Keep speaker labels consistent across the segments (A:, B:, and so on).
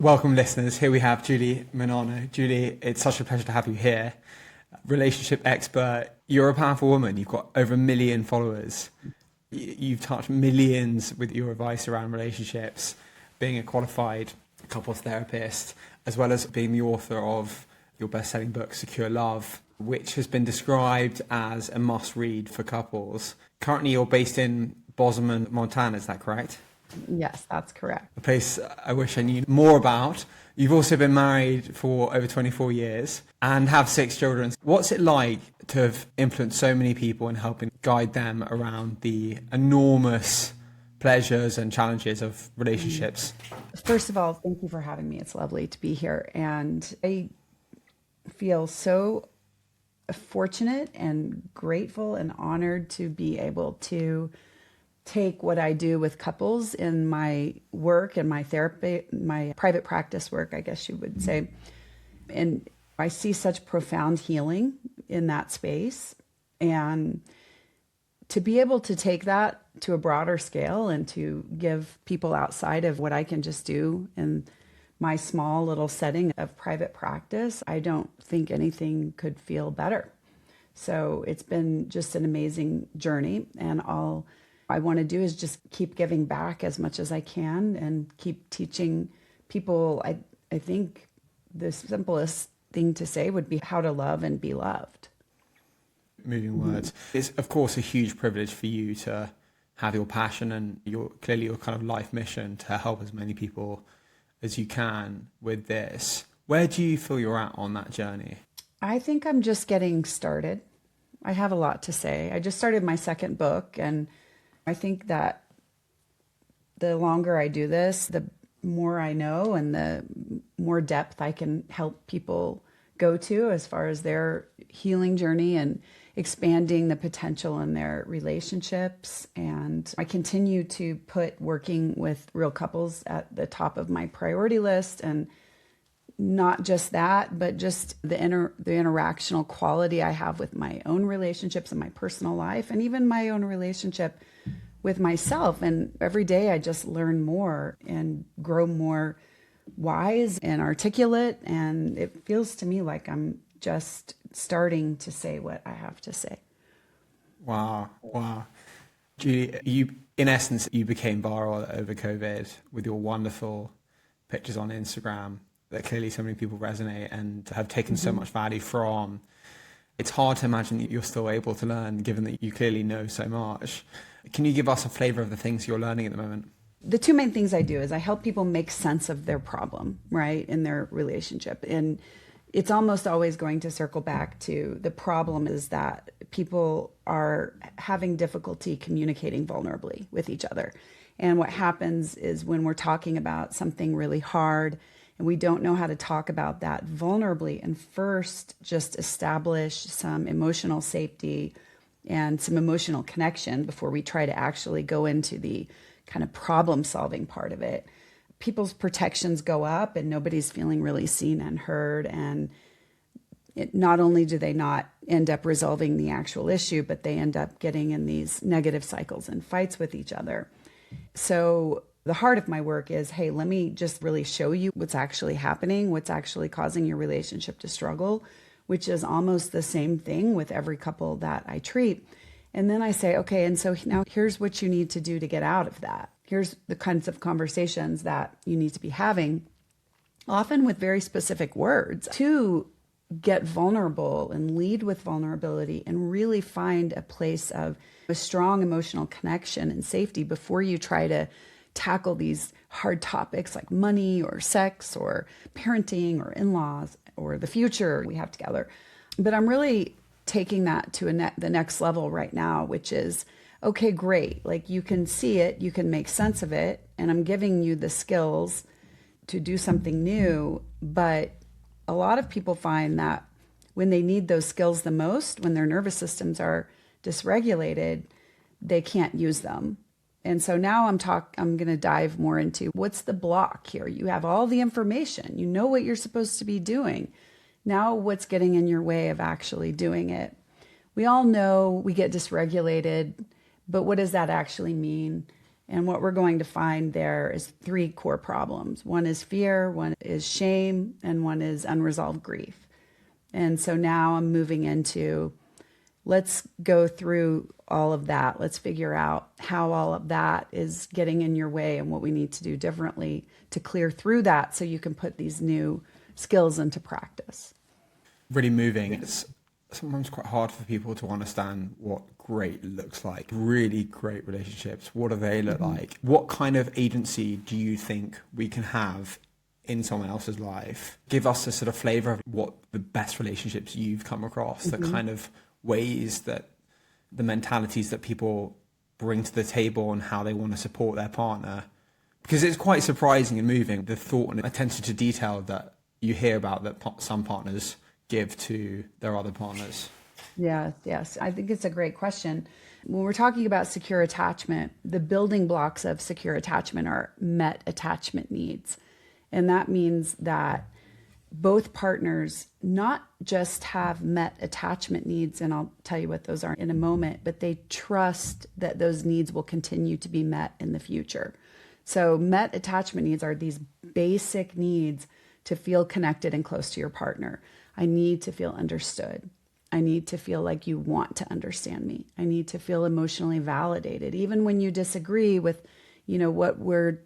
A: Welcome, listeners. Here we have Julie Menanno. Julie, it's such a pleasure to have you here. Relationship expert. You're a powerful woman. You've got over 1 million followers. You've touched millions with your advice around relationships, being a qualified couples therapist, as well as being the author of your best-selling book, Secure Love, which has been described as a must-read for couples. Currently, you're based in Bozeman, Montana. Is that correct?
B: Yes, that's correct.
A: A place I wish I knew more about. You've also been married for over 24 years and have 6 children. What's it like to have influenced so many people and helping guide them around the enormous pleasures and challenges of relationships?
B: First of all, thank you for having me. It's lovely to be here. And I feel so fortunate and grateful and honored to be able to take what I do with couples in my work and my therapy, my private practice work, I guess you would say. And I see such profound healing in that space. And to be able to take that to a broader scale and to give people outside of what I can just do in my small little setting of private practice, I don't think anything could feel better. So it's been just an amazing journey, and all I want to do is just keep giving back as much as I can and keep teaching people. I think the simplest thing to say would be how to love and be loved.
A: Moving words. It's, of course, a huge privilege for you to have your passion and clearly your kind of life mission to help as many people as you can with this. Where do you feel you're at on that journey?
B: I think I'm just getting started. I have a lot to say. I just started my 2nd book, and I think that the longer I do this, the more I know and the more depth I can help people go to as far as their healing journey and expanding the potential in their relationships. And I continue to put working with real couples at the top of my priority list, and not just that, but just the interactional quality I have with my own relationships and my personal life, and even my own relationship with myself. And every day I just learn more and grow more wise and articulate. And it feels to me like I'm just starting to say what I have to say.
A: Wow. Julie, in essence, you became viral over COVID with your wonderful pictures on Instagram that clearly so many people resonate and have taken so much value from. It's hard to imagine that you're still able to learn, given that you clearly know so much. Can you give us a flavor of the things you're learning at the moment?
B: The 2 main things I do is I help people make sense of their problem, right, in their relationship. And it's almost always going to circle back to the problem is that people are having difficulty communicating vulnerably with each other. And what happens is when we're talking about something really hard and we don't know how to talk about that vulnerably and first just establish some emotional safety and some emotional connection before we try to actually go into the kind of problem solving part of it, people's protections go up and nobody's feeling really seen and heard. And not only do they not end up resolving the actual issue, but they end up getting in these negative cycles and fights with each other. So the heart of my work is, hey, let me just really show you what's actually happening, what's actually causing your relationship to struggle, which is almost the same thing with every couple that I treat. And then I say, okay, and so now here's what you need to do to get out of that. Here's the kinds of conversations that you need to be having, often with very specific words, to get vulnerable and lead with vulnerability and really find a place of a strong emotional connection and safety before you try to tackle these hard topics like money or sex or parenting or in-laws or the future we have together. But I'm really taking that to the next level right now, which is, okay, great. Like you can see it, you can make sense of it, and I'm giving you the skills to do something new. But a lot of people find that when they need those skills the most, when their nervous systems are dysregulated, they can't use them. And so now I'm going to dive more into what's the block here. You have all the information. You know what you're supposed to be doing. Now what's getting in your way of actually doing it? We all know we get dysregulated, but what does that actually mean? And what we're going to find there is three core problems. One is fear, one is shame, and one is unresolved grief. And so now I'm moving into, let's go through all of that. Let's figure out how all of that is getting in your way and what we need to do differently to clear through that so you can put these new skills into practice.
A: Really moving. It's sometimes quite hard for people to understand what great looks like. Really great relationships. What do they look like? What kind of agency do you think we can have in someone else's life? Give us a sort of flavor of what the best relationships you've come across, the kind of ways that the mentalities that people bring to the table and how they want to support their partner. Because it's quite surprising and moving, the thought and attention to detail that you hear about that some partners give to their other partners.
B: Yes. I think it's a great question. When we're talking about secure attachment, the building blocks of secure attachment are met attachment needs. And that means that both partners not just have met attachment needs, and I'll tell you what those are in a moment, but they trust that those needs will continue to be met in the future. So met attachment needs are these basic needs to feel connected and close to your partner. I need to feel understood. I need to feel like you want to understand me. I need to feel emotionally validated. Even when you disagree with, what we're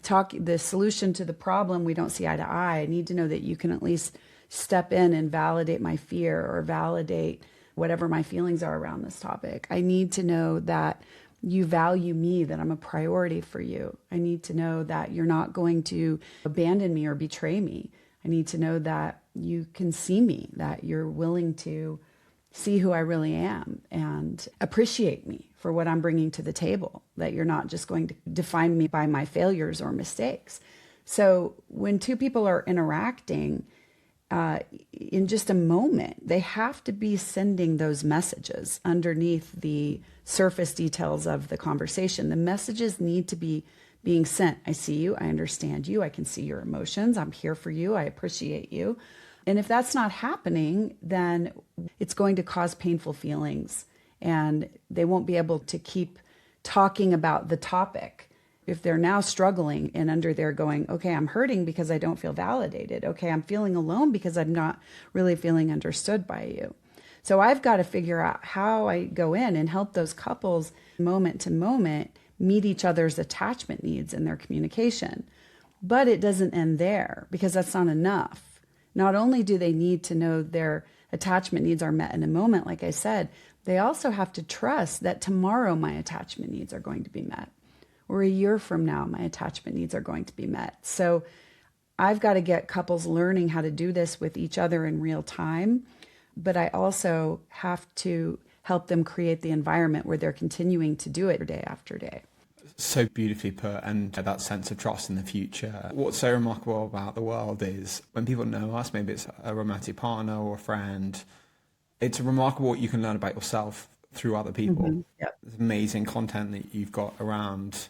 B: talking, the solution to the problem, we don't see eye to eye. I need to know that you can at least step in and validate my fear or validate whatever my feelings are around this topic. I need to know that you value me, that I'm a priority for you. I need to know that you're not going to abandon me or betray me. I need to know that you can see me, that you're willing to see who I really am and appreciate me for what I'm bringing to the table, that you're not just going to define me by my failures or mistakes. So when two people are interacting, in just a moment, they have to be sending those messages underneath the surface details of the conversation. The messages need to be being sent. I see you. I understand you. I can see your emotions. I'm here for you. I appreciate you. And if that's not happening, then it's going to cause painful feelings and they won't be able to keep talking about the topic. If they're now struggling and under there going, okay, I'm hurting because I don't feel validated. Okay, I'm feeling alone because I'm not really feeling understood by you. So I've got to figure out how I go in and help those couples moment to moment meet each other's attachment needs in their communication. But it doesn't end there because that's not enough. Not only do they need to know their attachment needs are met in a moment, like I said, they also have to trust that tomorrow my attachment needs are going to be met. Or a year from now, my attachment needs are going to be met. So I've got to get couples learning how to do this with each other in real time. But I also have to help them create the environment where they're continuing to do it day after day.
A: So beautifully put, and that sense of trust in the future. What's so remarkable about the world is when people know us, maybe it's a romantic partner or a friend, it's remarkable what you can learn about yourself through other people.
B: Mm-hmm. Yep.
A: There's amazing content that you've got around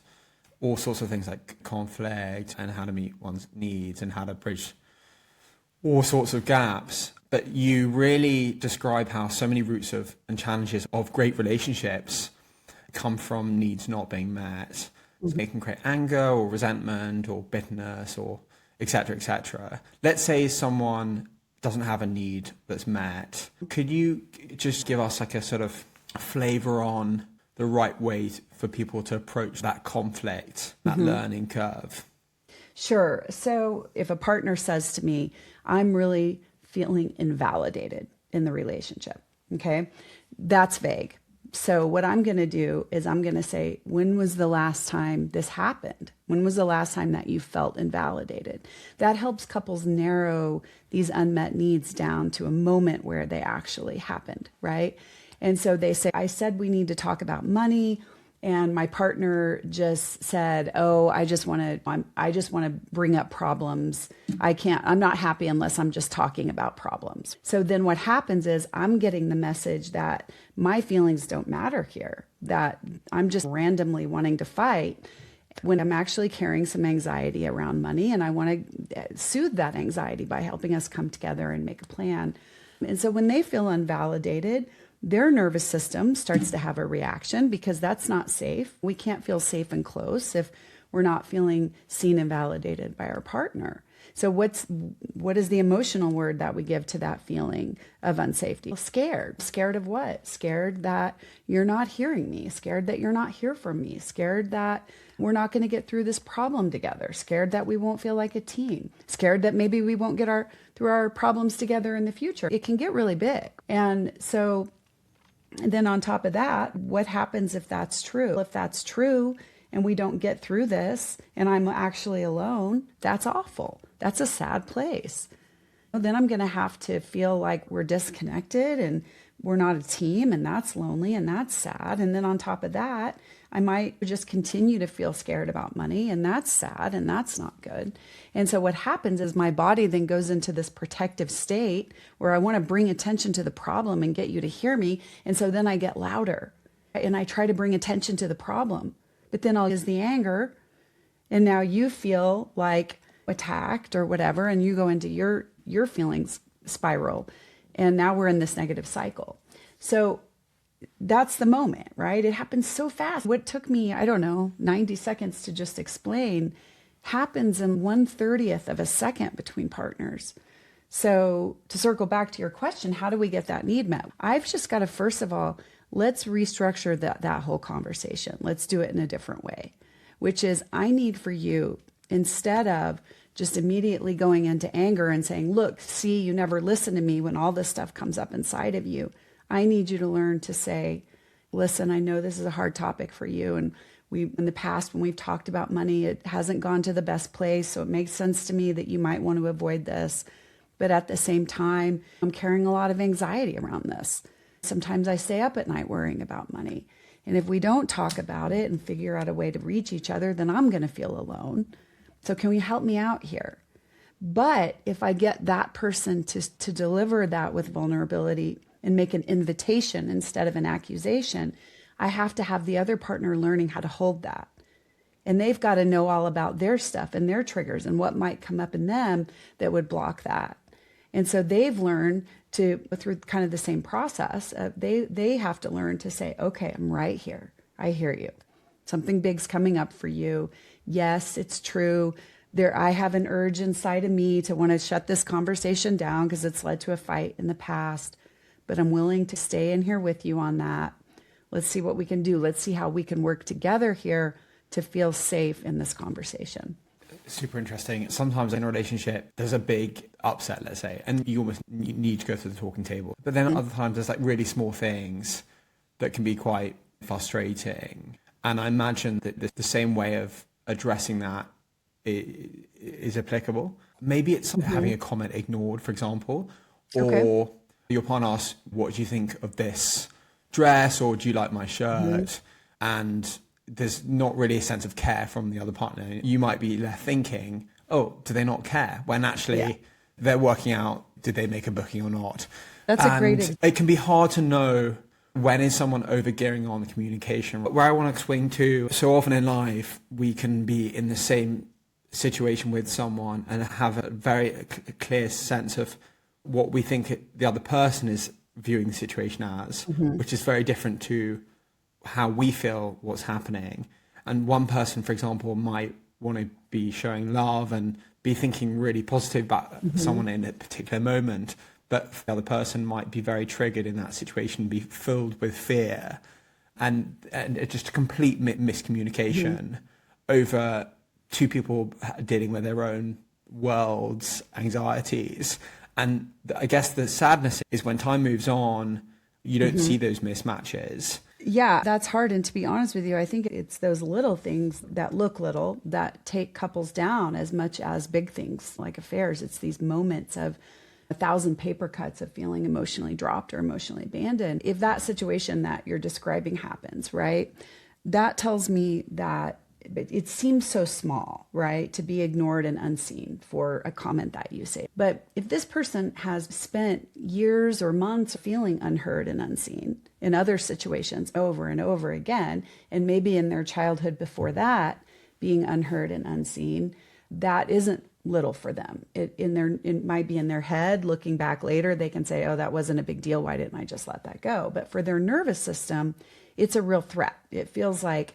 A: all sorts of things like conflict and how to meet one's needs and how to bridge all sorts of gaps. But you really describe how so many roots of and challenges of great relationships come from needs not being met. So they can create anger or resentment or bitterness or et cetera, et cetera. Let's say someone doesn't have a need that's met. Could you just give us like a sort of flavor on the right way for people to approach that conflict, that learning curve?
B: Sure. So if a partner says to me, I'm really feeling invalidated in the relationship, okay, that's vague. So what I'm going to do is I'm going to say, when was the last time this happened? When was the last time that you felt invalidated? That helps couples narrow these unmet needs down to a moment where they actually happened, right? And so they say, I said we need to talk about money, and my partner just said, oh, I just want to bring up problems. I'm not happy unless I'm just talking about problems. So then what happens is I'm getting the message that my feelings don't matter here, that I'm just randomly wanting to fight when I'm actually carrying some anxiety around money, and I want to soothe that anxiety by helping us come together and make a plan. And so when they feel unvalidated, their nervous system starts to have a reaction because that's not safe. We can't feel safe and close if we're not feeling seen and validated by our partner. So what is the emotional word that we give to that feeling of unsafety? Well, scared. Scared of what? Scared that you're not hearing me. Scared that you're not here for me. Scared that we're not going to get through this problem together. Scared that we won't feel like a team. Scared that maybe we won't get through our problems together in the future. It can get really big. And so then on top of that, what happens if that's true? If that's true and we don't get through this and I'm actually alone, that's awful. That's a sad place. Then I'm going to have to feel like we're disconnected and we're not a team, and that's lonely and that's sad. And then on top of that, I might just continue to feel scared about money, and that's sad and that's not good. And so what happens is my body then goes into this protective state where I want to bring attention to the problem and get you to hear me. And so then I get louder and I try to bring attention to the problem, but then I'll use the anger. And now you feel like attacked or whatever, and you go into your feelings spiral. And now we're in this negative cycle. So that's the moment, right? It happens so fast. What took me, 90 seconds to just explain happens in 1/30th of a second between partners. So to circle back to your question, how do we get that need met? I've just got to, first of all, let's restructure that whole conversation. Let's do it in a different way, which is I need for you, instead of just immediately going into anger and saying, look, see, you never listen to me when all this stuff comes up inside of you. I need you to learn to say, listen, I know this is a hard topic for you. And in the past, when we've talked about money, it hasn't gone to the best place. So it makes sense to me that you might want to avoid this. But at the same time, I'm carrying a lot of anxiety around this. Sometimes I stay up at night worrying about money. And if we don't talk about it and figure out a way to reach each other, then I'm going to feel alone. So can you help me out here? But if I get that person to deliver that with vulnerability and make an invitation instead of an accusation, I have to have the other partner learning how to hold that. And they've got to know all about their stuff and their triggers and what might come up in them that would block that. And so they've learned to, through kind of the same process, they have to learn to say, okay, I'm right here. I hear you. Something big's coming up for you. Yes, it's true. I have an urge inside of me to want to shut this conversation down because it's led to a fight in the past, but I'm willing to stay in here with you on that. Let's see what we can do. Let's see how we can work together here to feel safe in this conversation.
A: Super interesting. Sometimes in a relationship, there's a big upset, let's say, and you almost need to go to the talking table. But then other times there's like really small things that can be quite frustrating. And I imagine that the same way of addressing that is applicable. Maybe it's having a comment ignored, for example, or your partner asks, what do you think of this dress, or do you like my shirt? And there's not really a sense of care from the other partner. You might be left thinking, oh, do they not care? When actually they're working out, did they make a booking or not?
B: That's a great example.
A: It can be hard to know when is someone overgearing on the communication. Where I want to swing to, so often in life, we can be in the same situation with someone and have a very clear sense of what we think the other person is viewing the situation as, which is very different to how we feel what's happening. And one person, for example, might want to be showing love and be thinking really positive about someone in a particular moment, but the other person might be very triggered in that situation, be filled with fear, and it's just a complete miscommunication over two people dealing with their own worlds, anxieties. And I guess the sadness is when time moves on, you don't see those mismatches.
B: Yeah, that's hard. And to be honest with you, I think it's those little things that look little that take couples down as much as big things like affairs. It's these moments of 1,000 paper cuts of feeling emotionally dropped or emotionally abandoned. If that situation that you're describing happens, right, that tells me that it seems so small, right, to be ignored and unseen for a comment that you say. But if this person has spent years or months feeling unheard and unseen in other situations over and over again, and maybe in their childhood before that, being unheard and unseen, that isn't little for them. It might be in their head. Looking back later, they can say, oh, that wasn't a big deal. Why didn't I just let that go? But for their nervous system, it's a real threat. It feels like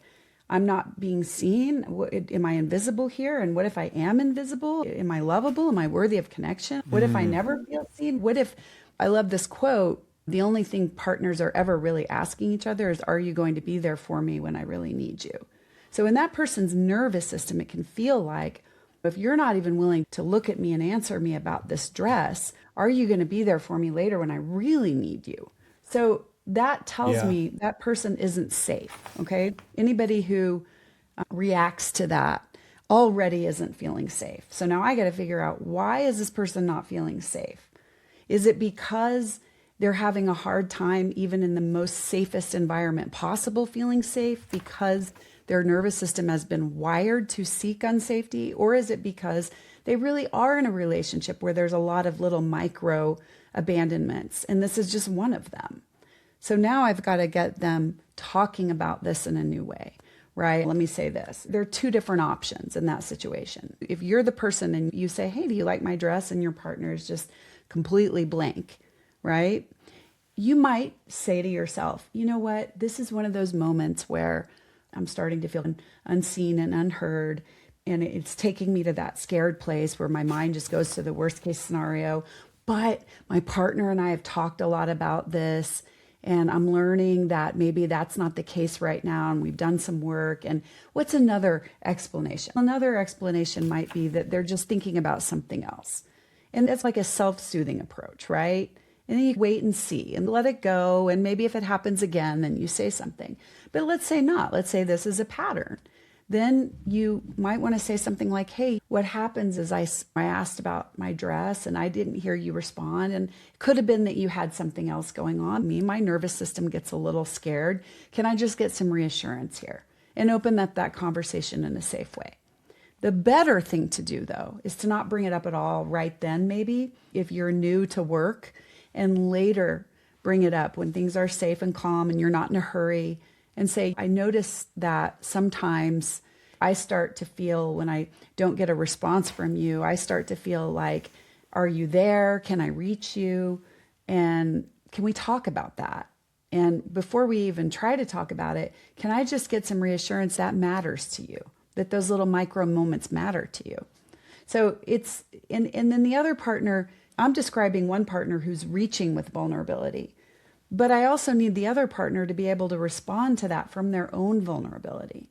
B: I'm not being seen. Am I invisible here? And what if I am invisible? Am I lovable? Am I worthy of connection? What if I never feel seen? What if, I love this quote, the only thing partners are ever really asking each other is, are you going to be there for me when I really need you? So in that person's nervous system, it can feel like, if you're not even willing to look at me and answer me about this dress, are you going to be there for me later when I really need you? So that tells me that person isn't safe, okay? Anybody who reacts to that already isn't feeling safe. So now I got to figure out, why is this person not feeling safe? Is it because they're having a hard time, even in the most safest environment possible, feeling safe because their nervous system has been wired to seek unsafety? Or is it because they really are in a relationship where there's a lot of little micro abandonments, and this is just one of them? So now I've got to get them talking about this in a new way, right? Let me say this. There are two different options in that situation. If you're the person and you say, hey, do you like my dress? And your partner is just completely blank, right? You might say to yourself, you know what? This is one of those moments where I'm starting to feel unseen and unheard. And it's taking me to that scared place where my mind just goes to the worst case scenario. But my partner and I have talked a lot about this, and I'm learning that maybe that's not the case right now. And we've done some work. And what's another explanation? Another explanation might be that they're just thinking about something else. And that's like a self-soothing approach, right? And then you wait and see and let it go. And maybe if it happens again, then you say something. But let's say not. Let's say this is a pattern. Then you might want to say something like, hey, what happens is I asked about my dress and I didn't hear you respond. And it could have been that you had something else going on. My nervous system gets a little scared. Can I just get some reassurance here? And open up that conversation in a safe way. The better thing to do, though, is to not bring it up at all right then, maybe, if you're new to work, and later bring it up when things are safe and calm and you're not in a hurry, and say, I notice that sometimes I start to feel, when I don't get a response from you, I start to feel like, are you there? Can I reach you? And can we talk about that? And before we even try to talk about it, can I just get some reassurance that matters to you, that those little micro moments matter to you? So it's, and then the other partner, I'm describing one partner who's reaching with vulnerability, but I also need the other partner to be able to respond to that from their own vulnerability,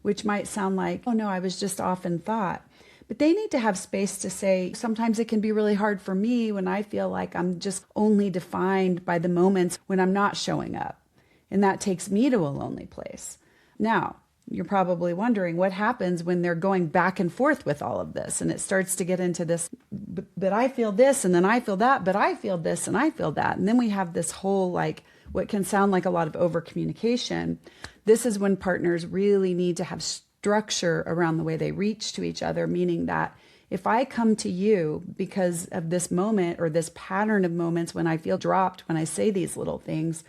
B: which might sound like, oh no, I was just off in thought. But they need to have space to say, sometimes it can be really hard for me when I feel like I'm just only defined by the moments when I'm not showing up. And that takes me to a lonely place. Now, you're probably wondering what happens when they're going back and forth with all of this. And it starts to get into this, but I feel this, and then I feel that, but I feel this, and I feel that. And then we have this whole, like, what can sound like a lot of over communication. This is when partners really need to have structure around the way they reach to each other, meaning that if I come to you because of this moment or this pattern of moments when I feel dropped, when I say these little things,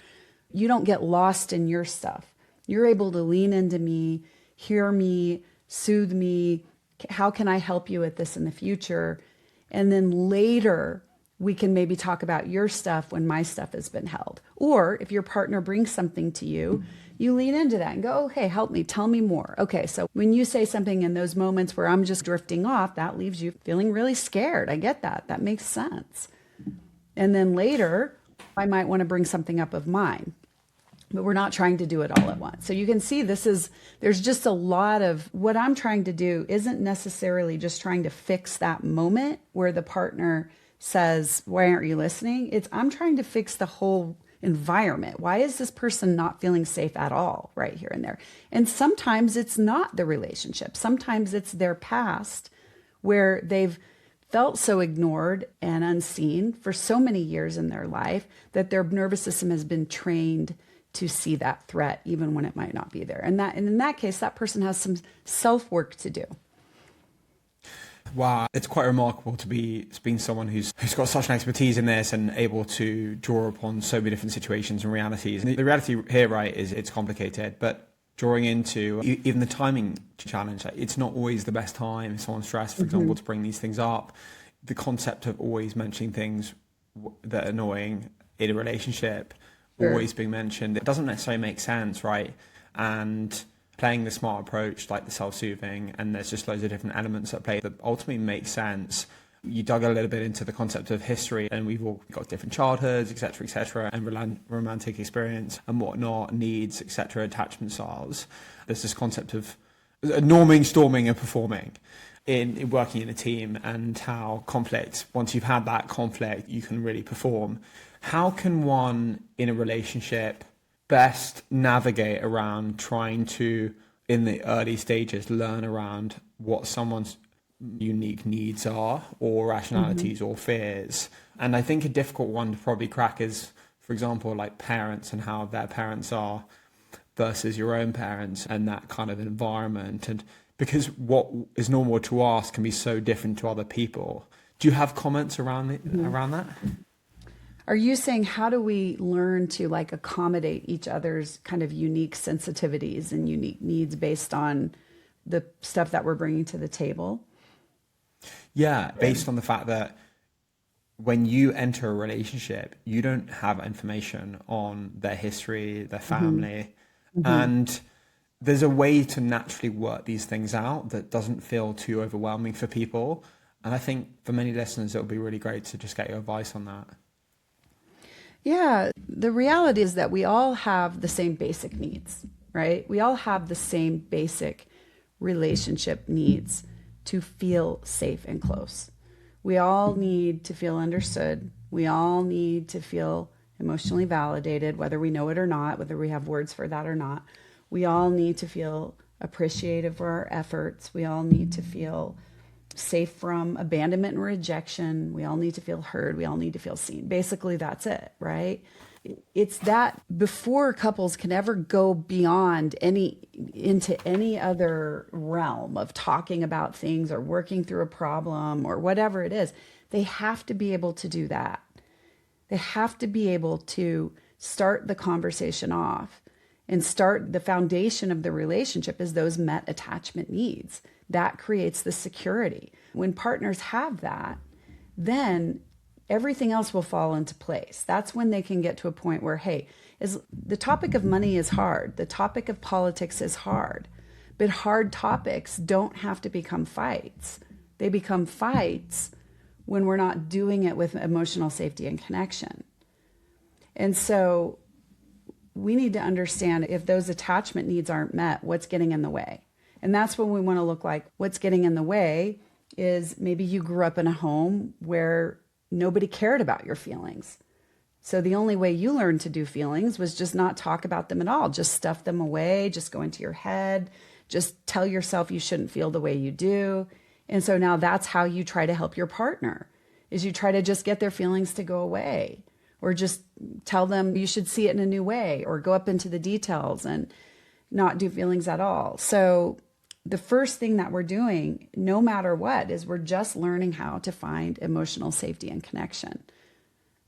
B: you don't get lost in your stuff. You're able to lean into me, hear me, soothe me. How can I help you with this in the future? And then later, we can maybe talk about your stuff when my stuff has been held. Or if your partner brings something to you, you lean into that and go, oh, hey, help me, tell me more. Okay, so when you say something in those moments where I'm just drifting off, that leaves you feeling really scared. I get that. That makes sense. And then later, I might want to bring something up of mine. But we're not trying to do it all at once. So you can see there's just a lot of, what I'm trying to do isn't necessarily just trying to fix that moment where the partner says, why aren't you listening? I'm trying to fix the whole environment. Why is this person not feeling safe at all right here and there? And sometimes it's not the relationship. Sometimes it's their past where they've felt so ignored and unseen for so many years in their life that their nervous system has been trained to see that threat even when it might not be there. And in that case, that person has some self-work to do.
A: Wow, it's quite remarkable to be being someone who's got such an expertise in this and able to draw upon so many different situations and realities. And the reality here, right, is it's complicated, but drawing into even the timing challenge. Like, it's not always the best time if someone's stressed, for example, to bring these things up. The concept of always mentioning things that are annoying in a relationship, always being mentioned, it doesn't necessarily make sense, right? And playing the smart approach, like the self-soothing, and there's just loads of different elements at play that ultimately make sense. You dug a little bit into the concept of history, and we've all got different childhoods, etc., and romantic experience and whatnot, needs, etc., attachment styles. There's this concept of norming, storming, and performing in working in a team, and how conflict, once you've had that conflict, you can really perform. How can one in a relationship best navigate around trying to, in the early stages, learn around what someone's unique needs are, or rationalities or fears? And I think a difficult one to probably crack is, for example, like parents and how their parents are versus your own parents and that kind of environment. And because what is normal to us can be so different to other people. Do you have comments around around that?
B: Are you saying how do we learn to like accommodate each other's kind of unique sensitivities and unique needs based on the stuff that we're bringing to the table?
A: Yeah, based on the fact that when you enter a relationship, you don't have information on their history, their family, and there's a way to naturally work these things out that doesn't feel too overwhelming for people. And I think for many listeners, it would be really great to just get your advice on that.
B: Yeah, the reality is that we all have the same basic needs, right? We all have the same basic relationship needs to feel safe and close. We all need to feel understood. We all need to feel emotionally validated, whether we know it or not, whether we have words for that or not. We all need to feel appreciative for our efforts. We all need to feel safe from abandonment and rejection. We all need to feel heard. We all need to feel seen. Basically, that's it, right? It's that before couples can ever go beyond into any other realm of talking about things or working through a problem or whatever it is, they have to be able to do that. They have to be able to start the conversation off and start the foundation of the relationship is those met attachment needs. That creates the security. When partners have that, then everything else will fall into place. That's when they can get to a point where, hey, the topic of money is hard. The topic of politics is hard. But hard topics don't have to become fights. They become fights when we're not doing it with emotional safety and connection. And so we need to understand if those attachment needs aren't met, what's getting in the way. And that's when we want to look like what's getting in the way is maybe you grew up in a home where nobody cared about your feelings. So the only way you learned to do feelings was just not talk about them at all. Just stuff them away, just go into your head, just tell yourself you shouldn't feel the way you do. And so now that's how you try to help your partner, is you try to just get their feelings to go away, or just tell them you should see it in a new way, or go up into the details and not do feelings at all. So the first thing that we're doing, no matter what, is we're just learning how to find emotional safety and connection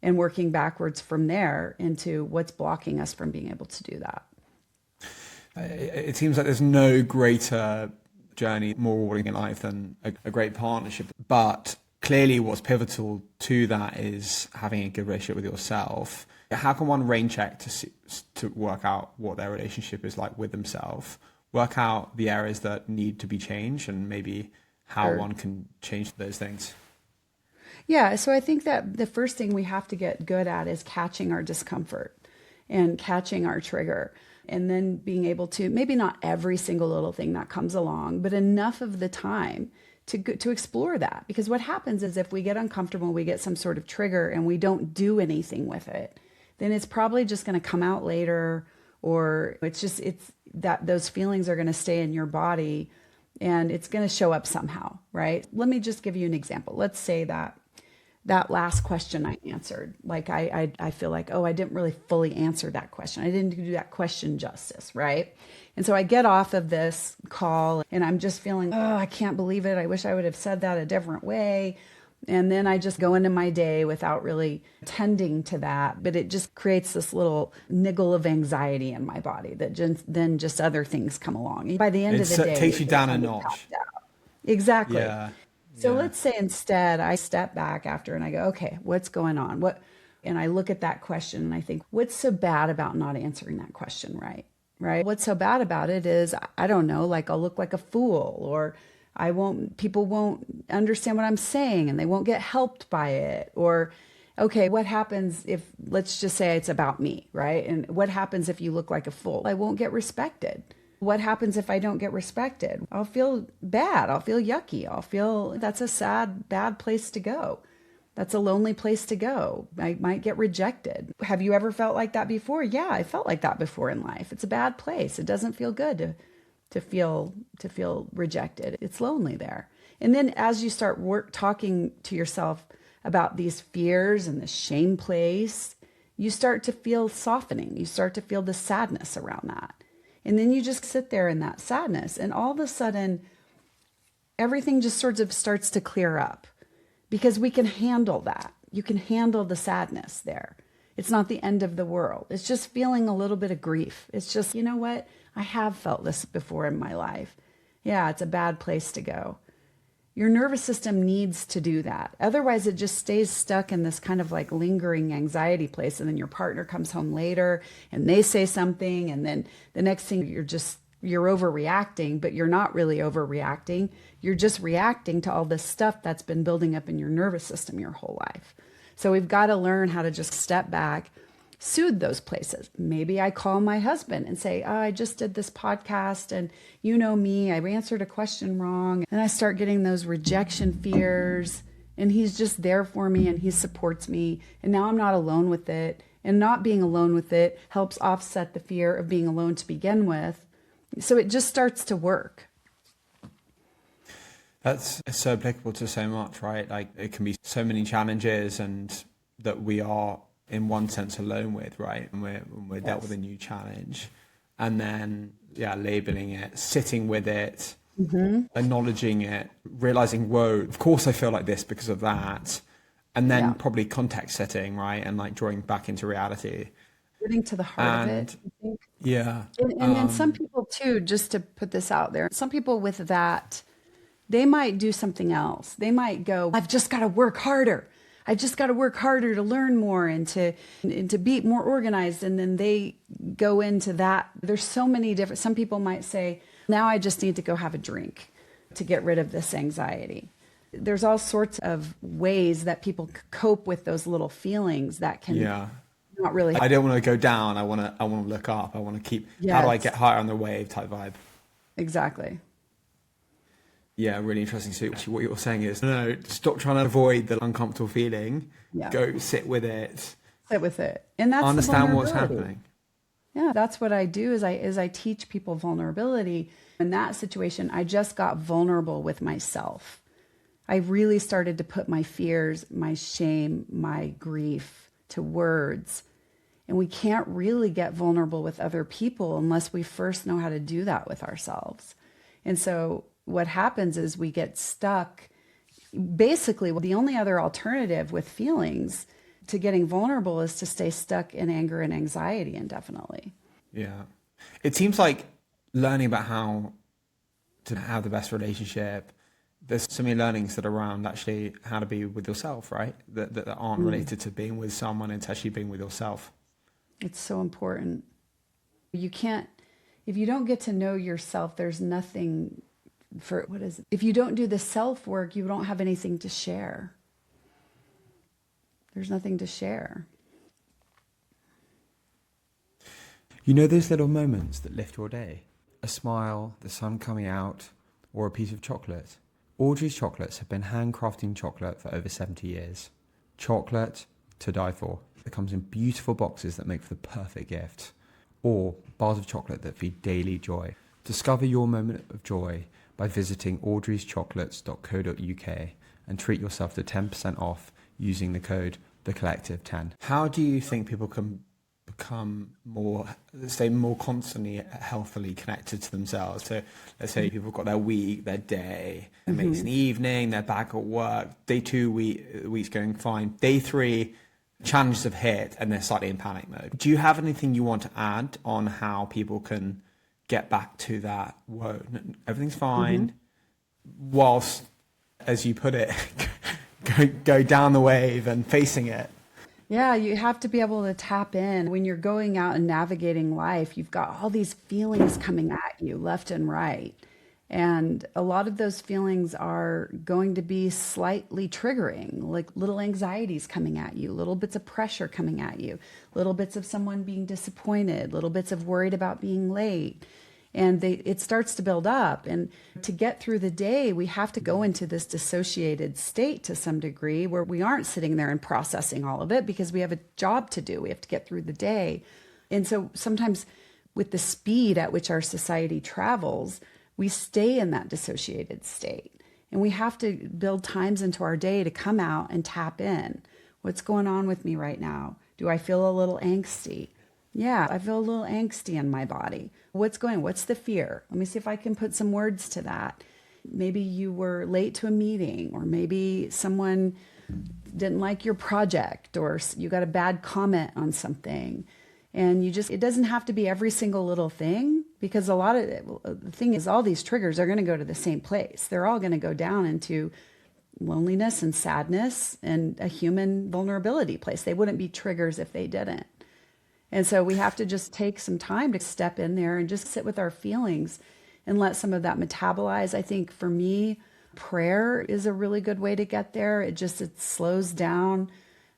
B: and working backwards from there into what's blocking us from being able to do that.
A: It seems like there's no greater journey, more rewarding in life than a great partnership. But clearly what's pivotal to that is having a good relationship with yourself. How can one rain check to work out what their relationship is like with themselves? Work out the areas that need to be changed and maybe how one can change those things.
B: Yeah, so I think that the first thing we have to get good at is catching our discomfort and catching our trigger, and then being able to, maybe not every single little thing that comes along, but enough of the time to explore that. Because what happens is if we get uncomfortable, we get some sort of trigger and we don't do anything with it, then it's probably just going to come out later, or it's that those feelings are going to stay in your body and it's going to show up somehow, right? Let me just give you an example. Let's say that last question I answered, like I feel like, oh, I didn't really fully answer that question. I didn't do that question justice, right? And so I get off of this call and I'm just feeling, oh, I can't believe it. I wish I would have said that a different way. And then I just go into my day without really tending to that. But it just creates this little niggle of anxiety in my body that then just other things come along. By the end of the day,
A: it takes you down a
B: kind of
A: notch.
B: tapped out. Exactly.
A: Yeah.
B: So
A: Yeah.
B: let's say instead I step back after and I go, okay, what's going on? And I look at that question and I think, what's so bad about not answering that question right? Right? What's so bad about it is, I don't know, like I'll look like a fool, or people won't understand what I'm saying and they won't get helped by it. Or, okay, what happens if, let's just say it's about me, right? And what happens if you look like a fool? I won't get respected. What happens if I don't get respected? I'll feel bad. I'll feel yucky. I'll feel that's a sad, bad place to go. That's a lonely place to go. I might get rejected. Have you ever felt like that before? Yeah, I felt like that before in life. It's a bad place. It doesn't feel good to feel rejected. It's lonely there. And then as you start talking to yourself about these fears and the shame place, you start to feel softening. You start to feel the sadness around that. And then you just sit there in that sadness, and all of a sudden, everything just sort of starts to clear up because we can handle that. You can handle the sadness there. It's not the end of the world. It's just feeling a little bit of grief. It's just, you know what? I have felt this before in my life. Yeah, it's a bad place to go. Your nervous system needs to do that. Otherwise, it just stays stuck in this kind of like lingering anxiety place. And then your partner comes home later and they say something. And then the next thing you're overreacting, but you're not really overreacting. You're just reacting to all this stuff that's been building up in your nervous system your whole life. So we've got to learn how to just step back, soothe those places. Maybe I call my husband and say, I just did this podcast and you know me, I answered a question wrong. And I start getting those rejection fears, and he's just there for me and he supports me. And now I'm not alone with it. And not being alone with it helps offset the fear of being alone to begin with. So it just starts to work.
A: That's so applicable to so much, right? Like it can be so many challenges and that we are in one sense alone with, right? And we're dealt with a new challenge, and then labeling it, sitting with it, acknowledging it, realizing, whoa, of course I feel like this because of that. And then probably context setting, right? And like drawing back into reality.
B: Getting to the heart of it, I think.
A: Yeah.
B: And then some people too, just to put this out there, some people with that, they might do something else. They might go, I've just got to work harder. I just got to work harder to learn more and to be more organized. And then they go into that. There's so many different, some people might say, now I just need to go have a drink to get rid of this anxiety. There's all sorts of ways that people cope with those little feelings that can not really.
A: I don't want to go down. I want to look up. I want to keep, how do I get higher on the wave type vibe?
B: Exactly.
A: Yeah, really interesting. So what you're saying is, no, stop trying to avoid the uncomfortable feeling.
B: Yeah.
A: Go sit with it.
B: Sit with it. And that's
A: understand what's happening.
B: Yeah, that's what I do is I teach people vulnerability. In that situation, I just got vulnerable with myself. I really started to put my fears, my shame, my grief to words. And we can't really get vulnerable with other people unless we first know how to do that with ourselves. And so what happens is we get stuck. Basically, the only other alternative with feelings to getting vulnerable is to stay stuck in anger and anxiety indefinitely.
A: Yeah. It seems like learning about how to have the best relationship, there's so many learnings that are around actually how to be with yourself, right? That aren't related to being with someone. It's actually being with yourself. It's
B: so important. You can't, if you don't get to know yourself, there's nothing if you don't do the self work, you don't have anything to share. There's nothing to share.
A: You know those little moments that lift your day? A smile, the sun coming out, or a piece of chocolate. Audrey's Chocolates have been handcrafting chocolate for over 70 years. Chocolate to die for. It comes in beautiful boxes that make for the perfect gift. Or bars of chocolate that feed daily joy. Discover your moment of joy by visiting audreyschocolates.co.uk and treat yourself to 10% off using the code TheCollective10. How do you think people can become more, stay more constantly healthily connected to themselves. So let's say people have got their week, their day, maybe it's an evening, they're back at work, day 2, week's going fine. Day 3, challenges have hit and they're slightly in panic mode. Do you have anything you want to add on how people can get back to that, whoa, everything's fine, whilst, as you put it, go down the wave and facing it?
B: Yeah, you have to be able to tap in. When you're going out and navigating life, you've got all these feelings coming at you left and right. And a lot of those feelings are going to be slightly triggering, like little anxieties coming at you, little bits of pressure coming at you, little bits of someone being disappointed, little bits of worried about being late. And it starts to build up. And to get through the day, we have to go into this dissociated state to some degree where we aren't sitting there and processing all of it because we have a job to do. We have to get through the day. And so sometimes with the speed at which our society travels, we stay in that dissociated state. And we have to build times into our day to come out and tap in. What's going on with me right now? Do I feel a little angsty? Yeah, I feel a little angsty in my body. What's the fear? Let me see if I can put some words to that. Maybe you were late to a meeting, or maybe someone didn't like your project, or you got a bad comment on something. And it doesn't have to be every single little thing, because the thing is, all these triggers are going to go to the same place. They're all going to go down into loneliness and sadness and a human vulnerability place. They wouldn't be triggers if they didn't. And so we have to just take some time to step in there and just sit with our feelings and let some of that metabolize. I think for me, prayer is a really good way to get there. It slows down.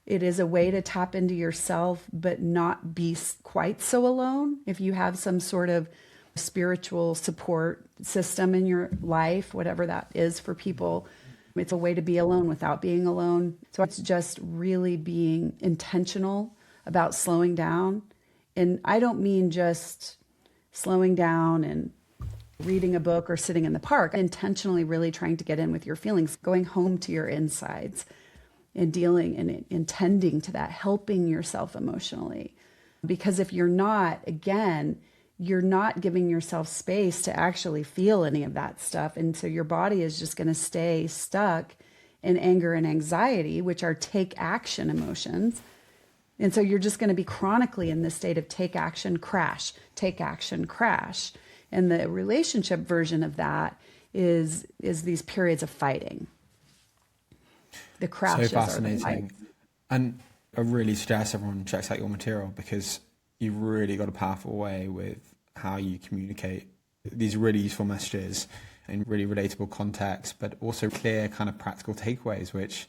B: It is a way to tap into yourself, but not be quite so alone. If you have some sort of spiritual support system in your life, whatever that is for people, it's a way to be alone without being alone. So it's just really being intentional about slowing down. And I don't mean just slowing down and reading a book or sitting in the park. Intentionally really trying to get in with your feelings, going home to your insides and dealing and intending to that, helping yourself emotionally. Because if you're not, again, you're not giving yourself space to actually feel any of that stuff. And so your body is just going to stay stuck in anger and anxiety, which are take action emotions. And so you're just going to be chronically in this state of take action, crash, take action, crash. And the relationship version of that is these periods of fighting. The crashes.
A: So fascinating. And I really suggest everyone checks out your material, because you've really got a powerful way with how you communicate these really useful messages in really relatable context, but also clear kind of practical takeaways, which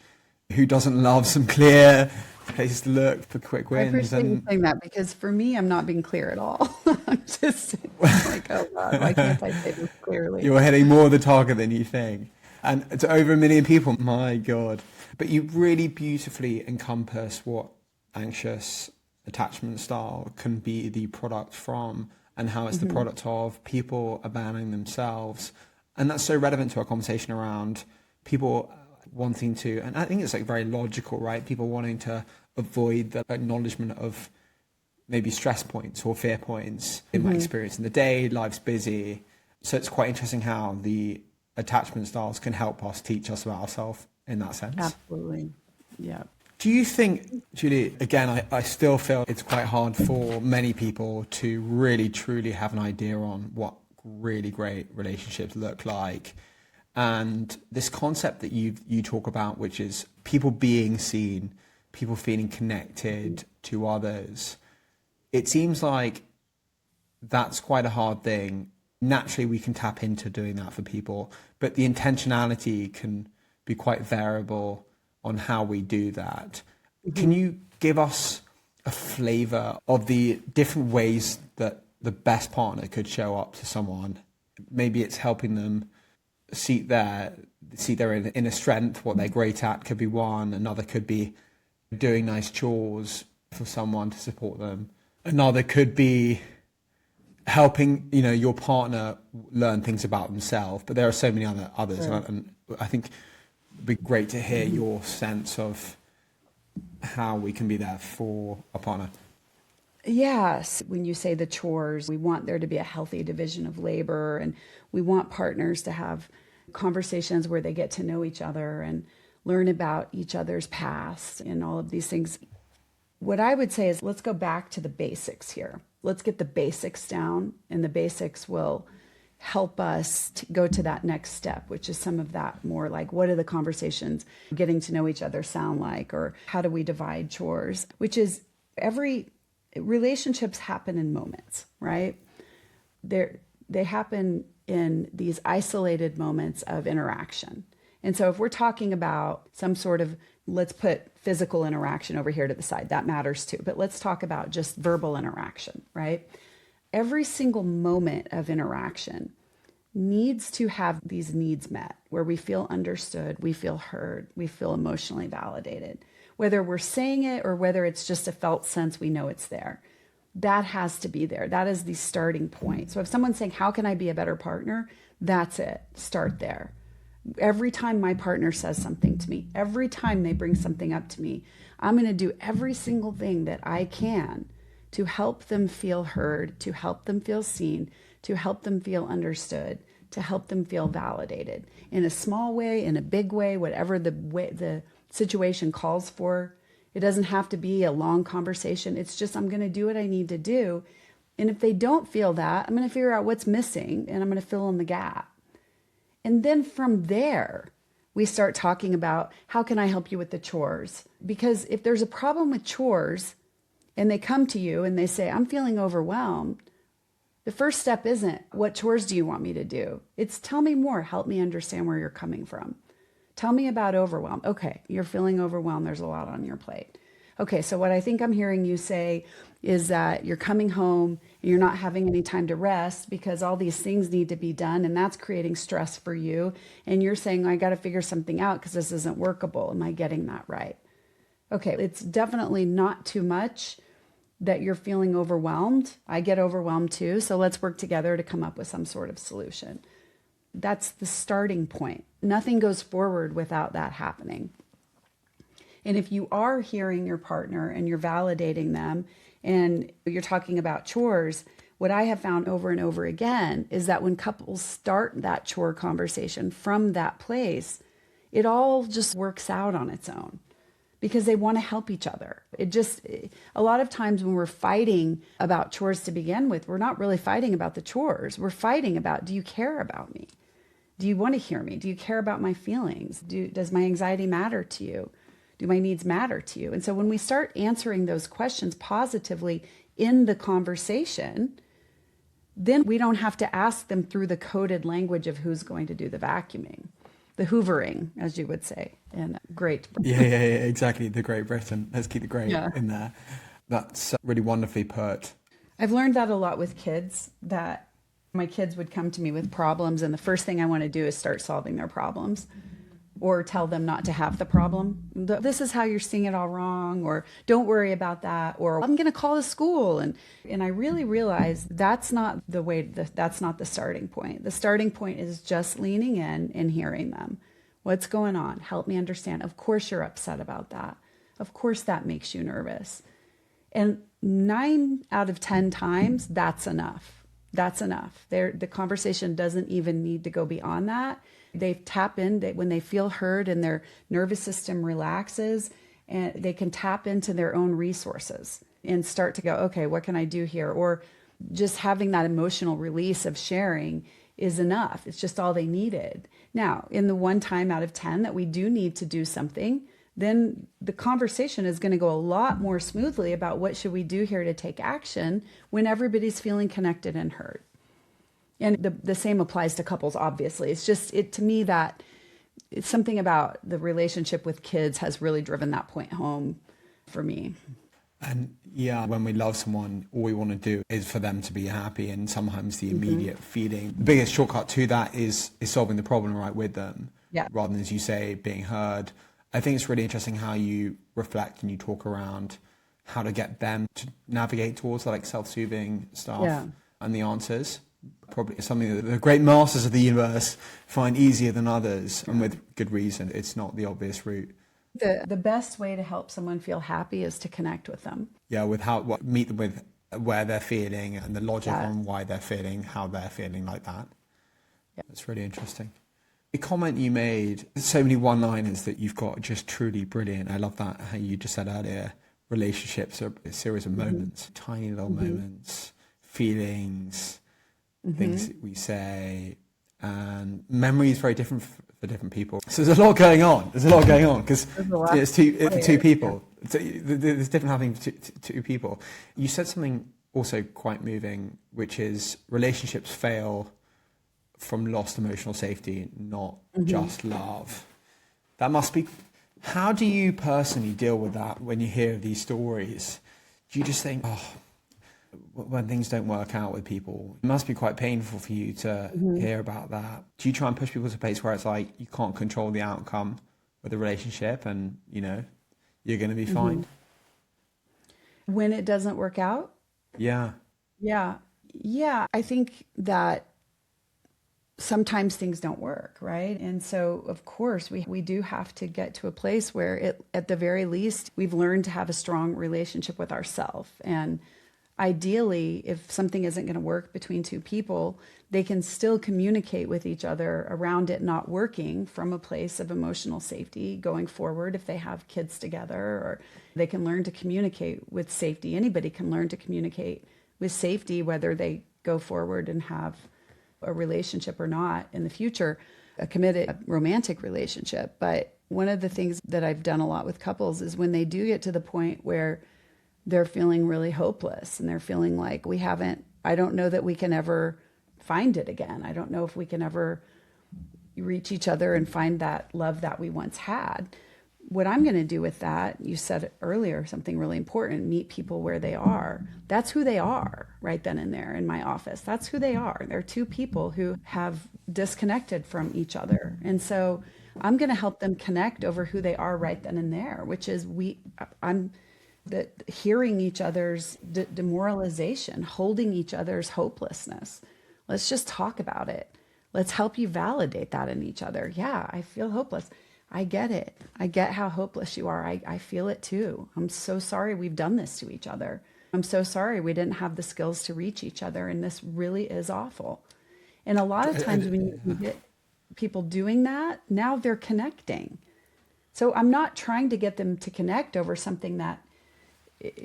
A: who doesn't love some clear places to look for quick wins?
B: I appreciate you saying that, because for me, I'm not being clear at all. I'm just like, oh God, why can't I say this clearly?
A: You're hitting more of the target than you think. And it's over 1 million people, my God. But you really beautifully encompass what anxious attachment style can be the product from, and how it's the product of people abandoning themselves. And that's so relevant to our conversation around people wanting to, and I think it's like very logical, right? People wanting to avoid the acknowledgement of maybe stress points or fear points. In my experience in the day, life's busy. So it's quite interesting how the attachment styles can help us teach us about ourselves in that sense.
B: Absolutely. Yeah.
A: Do you think, Julie, again, I still feel it's quite hard for many people to really, truly have an idea on what really great relationships look like? And this concept that you talk about, which is people being seen, people feeling connected to others, it seems like that's quite a hard thing. Naturally, we can tap into doing that for people, but the intentionality can be quite variable on how we do that. Can you give us a flavor of the different ways that the best partner could show up to someone? Maybe it's helping them see their inner strength, what they're great at could be one. Another could be doing nice chores for someone to support them. Another could be helping, your partner learn things about themselves. But there are so many others.
B: Sure.
A: And I think it'd be great to hear your sense of how we can be there for a partner.
B: Yes, when you say the chores, we want there to be a healthy division of labor, and we want partners to have conversations where they get to know each other and learn about each other's past and all of these things. What I would say is let's go back to the basics here. Let's get the basics down, and the basics will help us to go to that next step, which is some of that more like what are the conversations getting to know each other sound like, or how do we divide chores, which is every relationships happen in moments, right? They happen in these isolated moments of interaction. And so if we're talking about some sort of, let's put physical interaction over here to the side, that matters too, but let's talk about just verbal interaction, right? Every single moment of interaction needs to have these needs met, where we feel understood, we feel heard, we feel emotionally validated. Whether we're saying it or whether it's just a felt sense, we know it's there. That has to be there. That is the starting point. So if someone's saying, how can I be a better partner? That's it. Start there. Every time my partner says something to me, every time they bring something up to me, I'm going to do every single thing that I can to help them feel heard, to help them feel seen, to help them feel understood, to help them feel validated in a small way, in a big way, whatever the situation calls for. It doesn't have to be a long conversation. It's just, I'm going to do what I need to do. And if they don't feel that, I'm going to figure out what's missing and I'm going to fill in the gap. And then from there, we start talking about how can I help you with the chores? Because if there's a problem with chores and they come to you and they say, I'm feeling overwhelmed, the first step isn't, what chores do you want me to do? It's tell me more, help me understand where you're coming from. Tell me about overwhelm. Okay, you're feeling overwhelmed. There's a lot on your plate. Okay, so what I think I'm hearing you say is that you're coming home and you're not having any time to rest because all these things need to be done, and that's creating stress for you. And you're saying, I got to figure something out because this isn't workable. Am I getting that right? Okay, it's definitely not too much that you're feeling overwhelmed. I get overwhelmed too. So let's work together to come up with some sort of solution. That's the starting point. Nothing goes forward without that happening. And if you are hearing your partner and you're validating them and you're talking about chores, what I have found over and over again is that when couples start that chore conversation from that place, it all just works out on its own because they want to help each other. A lot of times when we're fighting about chores to begin with, we're not really fighting about the chores. We're fighting about, do you care about me? Do you want to hear me? Do you care about my feelings? Does my anxiety matter to you? Do my needs matter to you? And so when we start answering those questions positively in the conversation, then we don't have to ask them through the coded language of who's going to do the vacuuming, the hoovering, as you would say, in Great Britain.
A: Yeah, exactly. The Great Britain. Let's keep the great in there. That's really wonderfully put.
B: I've learned that a lot with kids, that my kids would come to me with problems, and the first thing I want to do is start solving their problems or tell them not to have the problem. This is how you're seeing it all wrong, or don't worry about that, or I'm going to call the school. And I really realized that's not the way, that's not the starting point. The starting point is just leaning in and hearing them. What's going on? Help me understand. Of course you're upset about that. Of course that makes you nervous. And 9 out of 10 times, that's enough. That's enough. The conversation doesn't even need to go beyond that. They tap in when they feel heard and their nervous system relaxes, and they can tap into their own resources and start to go, okay, what can I do here? Or just having that emotional release of sharing is enough. It's just all they needed. Now, in the 1 time out of 10 that we do need to do something, then the conversation is going to go a lot more smoothly about what should we do here to take action when everybody's feeling connected and heard. And the same applies to couples, obviously. It's just, to me, that it's something about the relationship with kids has really driven that point home for me.
A: And yeah, when we love someone, all we want to do is for them to be happy. And sometimes the immediate feeling, the biggest shortcut to that is solving the problem right with them.
B: Yeah.
A: Rather than, as you say, being heard. I think it's really interesting how you reflect and you talk around how to get them to navigate towards like self-soothing stuff and the answers. Probably something that the great masters of the universe find easier than others, and with good reason. It's not the obvious route.
B: The best way to help someone feel happy is to connect with them.
A: Yeah, meet them with where they're feeling and the logic
B: Yeah.
A: on why they're feeling how they're feeling like that.
B: Yeah.
A: That's really interesting. The comment you made, so many one-liners that you've got, just truly brilliant. I love that, how you just said earlier, relationships are a series of moments, tiny little moments, feelings, things that we say, and memory is very different for different people. So there's a lot going on. Because it's two people. So there's different happening to two people. You said something also quite moving, which is relationships fail from lost emotional safety, not just love. That must be. How do you personally deal with that when you hear these stories? Do you just think, oh, when things don't work out with people, it must be quite painful for you to hear about that? Do you try and push people to a place where it's like you can't control the outcome of the relationship and, you're going to be fine?
B: When it doesn't work out?
A: Yeah.
B: Yeah. Yeah. I think that sometimes things don't work, right? And so, of course, we do have to get to a place where at the very least, we've learned to have a strong relationship with ourselves. And ideally, if something isn't going to work between two people, they can still communicate with each other around it not working from a place of emotional safety going forward. If they have kids together, or they can learn to communicate with safety. Anybody can learn to communicate with safety, whether they go forward and have a relationship or not in the future, a committed romantic relationship. But one of the things that I've done a lot with couples is when they do get to the point where they're feeling really hopeless and they're feeling like I don't know that we can ever find it again. I don't know if we can ever reach each other and find that love that we once had. What I'm going to do with that, you said earlier, something really important, meet people where they are. That's who they are right then and there in my office. That's who they are. They're two people who have disconnected from each other. And so I'm going to help them connect over who they are right then and there, which is hearing each other's demoralization, holding each other's hopelessness. Let's just talk about it. Let's help you validate that in each other. Yeah, I feel hopeless. I get it. I get how hopeless you are. I feel it too. I'm so sorry we've done this to each other. I'm so sorry we didn't have the skills to reach each other, and this really is awful. And a lot of times when you get people doing that, now they're connecting. So I'm not trying to get them to connect over something that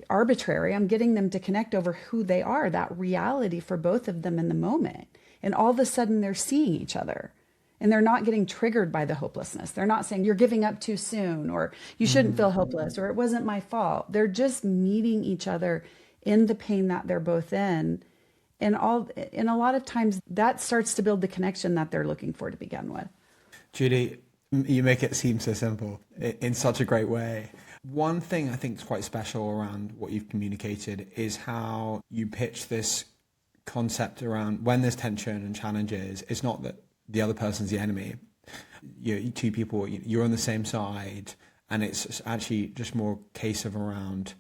B: arbitrary. I'm getting them to connect over who they are, that reality for both of them in the moment. And all of a sudden they're seeing each other. And they're not getting triggered by the hopelessness. They're not saying you're giving up too soon, or you shouldn't feel hopeless, or it wasn't my fault. They're just meeting each other in the pain that they're both in. And a lot of times that starts to build the connection that they're looking for to begin with.
A: Julie, you make it seem so simple in such a great way. One thing I think is quite special around what you've communicated is how you pitch this concept around when there's tension and challenges. It's not that the other person's the enemy. You two people, you're on the same side, and it's actually just more a case of around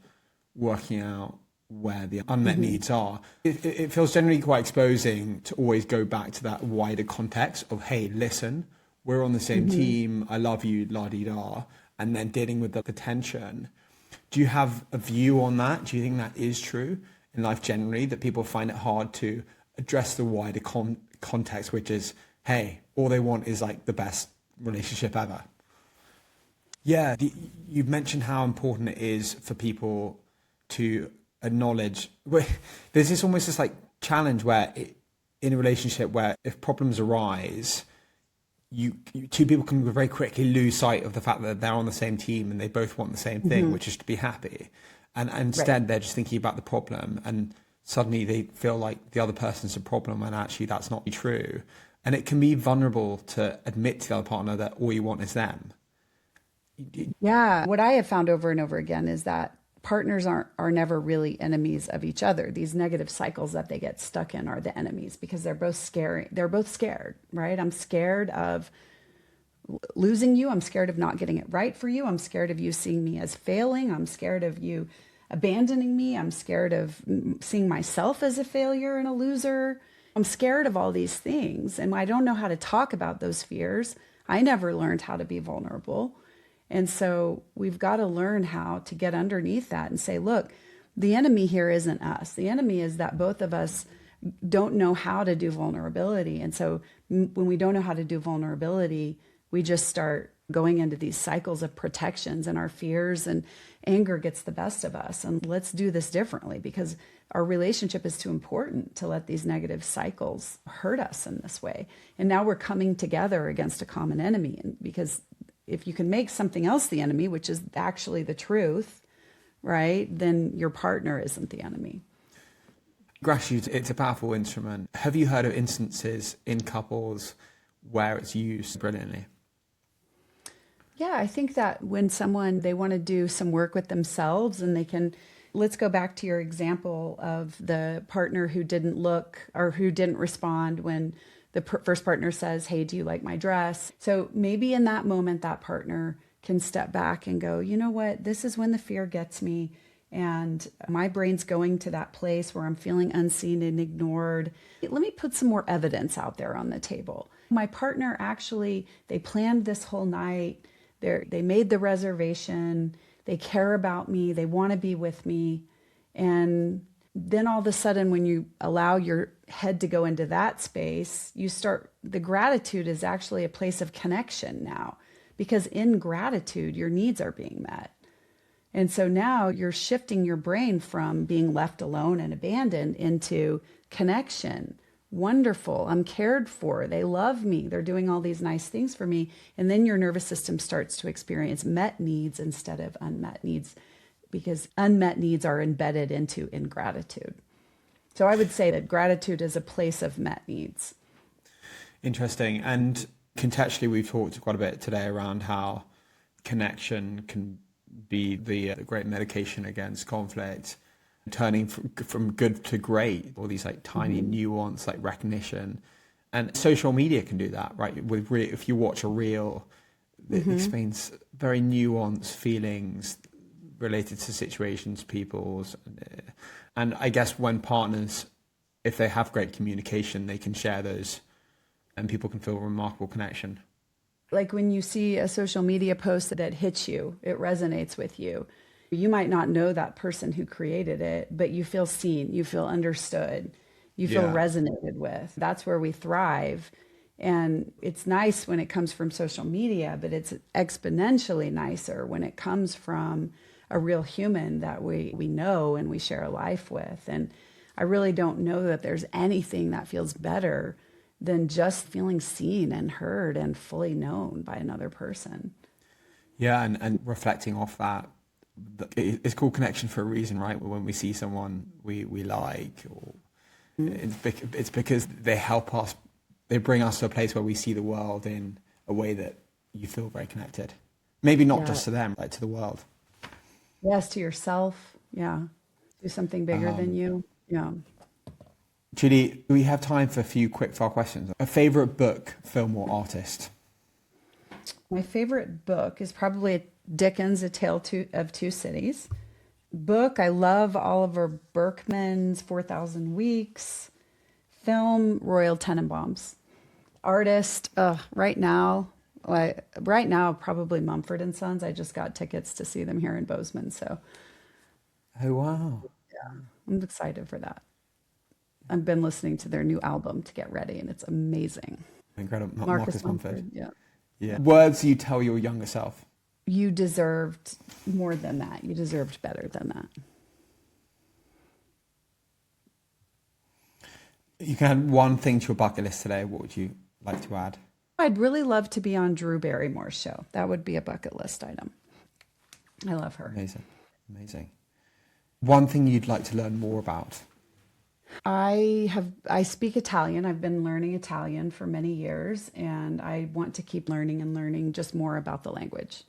A: working out where the unmet needs are. It feels generally quite exposing to always go back to that wider context of, hey, listen, we're on the same team, I love you, la-di-da, and then dealing with the tension. Do you have a view on that? Do you think that is true in life generally, that people find it hard to address the wider context, which is, hey, all they want is like the best relationship ever? Yeah, you've mentioned how important it is for people to acknowledge. There's this almost this like challenge where in a relationship where if problems arise, you two people can very quickly lose sight of the fact that they're on the same team and they both want the same thing, which is to be happy. And instead they're just thinking about the problem, and suddenly they feel like the other person's a problem, and actually that's not true. And it can be vulnerable to admit to the other partner that all you want is them.
B: Yeah. What I have found over and over again is that partners are never really enemies of each other. These negative cycles that they get stuck in are the enemies, because they're both scary. They're both scared, right? I'm scared of losing you. I'm scared of not getting it right for you. I'm scared of you seeing me as failing. I'm scared of you abandoning me. I'm scared of seeing myself as a failure and a loser. I'm scared of all these things, and I don't know how to talk about those fears. I never learned how to be vulnerable. And so we've got to learn how to get underneath that and say, look, The enemy here isn't us. The enemy is that both of us don't know how to do vulnerability. And so when we don't know how to do vulnerability, we just start going into these cycles of protections, and our fears and anger gets the best of us. And let's do this differently, because our relationship is too important to let these negative cycles hurt us in this way. And now we're coming together against a common enemy. And because if you can make something else the enemy, which is actually the truth, right, then your partner isn't the enemy.
A: Gratitude, it's a powerful instrument. Have you heard of instances in couples where it's used brilliantly?
B: Yeah, I think that when they want to do some work with themselves, and they can, let's go back to your example of the partner who didn't look or who didn't respond when the first partner says, hey, do you like my dress? So maybe in that moment, that partner can step back and go, you know what, this is when the fear gets me. And my brain's going to that place where I'm feeling unseen and ignored. Let me put some more evidence out there on the table. My partner actually, they planned this whole night. They made the reservation. They care about me. They want to be with me. And then all of a sudden, when you allow your head to go into that space, the gratitude is actually a place of connection now, because in gratitude, your needs are being met. And so now you're shifting your brain from being left alone and abandoned into connection. Wonderful. I'm cared for. They love me. They're doing all these nice things for me. And then your nervous system starts to experience met needs instead of unmet needs, because unmet needs are embedded into ingratitude. So I would say that gratitude is a place of met needs.
A: Interesting. And contextually, we've talked quite a bit today around how connection can be the great medication against conflict, turning from good to great, all these like tiny nuance, like recognition. And social media can do that, right? If you watch a reel, it explains very nuanced feelings related to situations, people's. And I guess when partners, if they have great communication, they can share those and people can feel a remarkable connection.
B: Like when you see a social media post that hits you, it resonates with you. You might not know that person who created it, but you feel seen, you feel understood, you feel resonated with. That's where we thrive. And it's nice when it comes from social media, but it's exponentially nicer when it comes from a real human that we know and we share a life with. And I really don't know that there's anything that feels better than just feeling seen and heard and fully known by another person.
A: Yeah, and reflecting off that, it's called connection for a reason, right? When we see someone we like, or it's because they help us, they bring us to a place where we see the world in a way that you feel very connected. Maybe not just to them, but to the world.
B: Yes, to yourself. Yeah. Do something bigger than you. Yeah.
A: Julie, we have time for a few quick fire questions. A favorite book, film, or artist?
B: My favorite book is probably Dickens' A Tale of Two Cities. Book, I love Oliver Berkman's 4,000 Weeks. Film, Royal Tenenbaums. Artist, right now, probably Mumford & Sons. I just got tickets to see them here in Bozeman, so.
A: Oh, wow.
B: Yeah, I'm excited for that. I've been listening to their new album to get ready, and it's amazing.
A: Incredible.
B: Marcus Mumford.
A: Yeah. Words you tell your younger self.
B: You deserved more than that. You deserved better than that.
A: You can add one thing to your bucket list today. What would you like to add?
B: I'd really love to be on Drew Barrymore's show. That would be a bucket list item. I love her.
A: Amazing. One thing you'd like to learn more about?
B: I speak Italian. I've been learning Italian for many years, and I want to keep learning and learning just more about the language.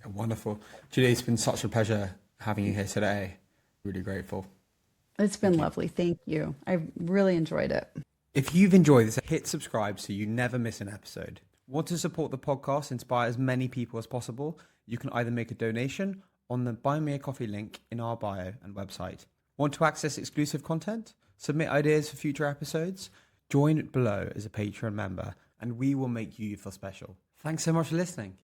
A: Yeah, wonderful. Julie, it's been such a pleasure having you here today. Really grateful.
B: It's been lovely. Thank you. I really enjoyed it.
A: If you've enjoyed this, hit subscribe so you never miss an episode. Want to support the podcast, inspire as many people as possible? You can either make a donation on the Buy Me a Coffee link in our bio and website. Want to access exclusive content? Submit ideas for future episodes? Join below as a Patreon member and we will make you feel special. Thanks so much for listening.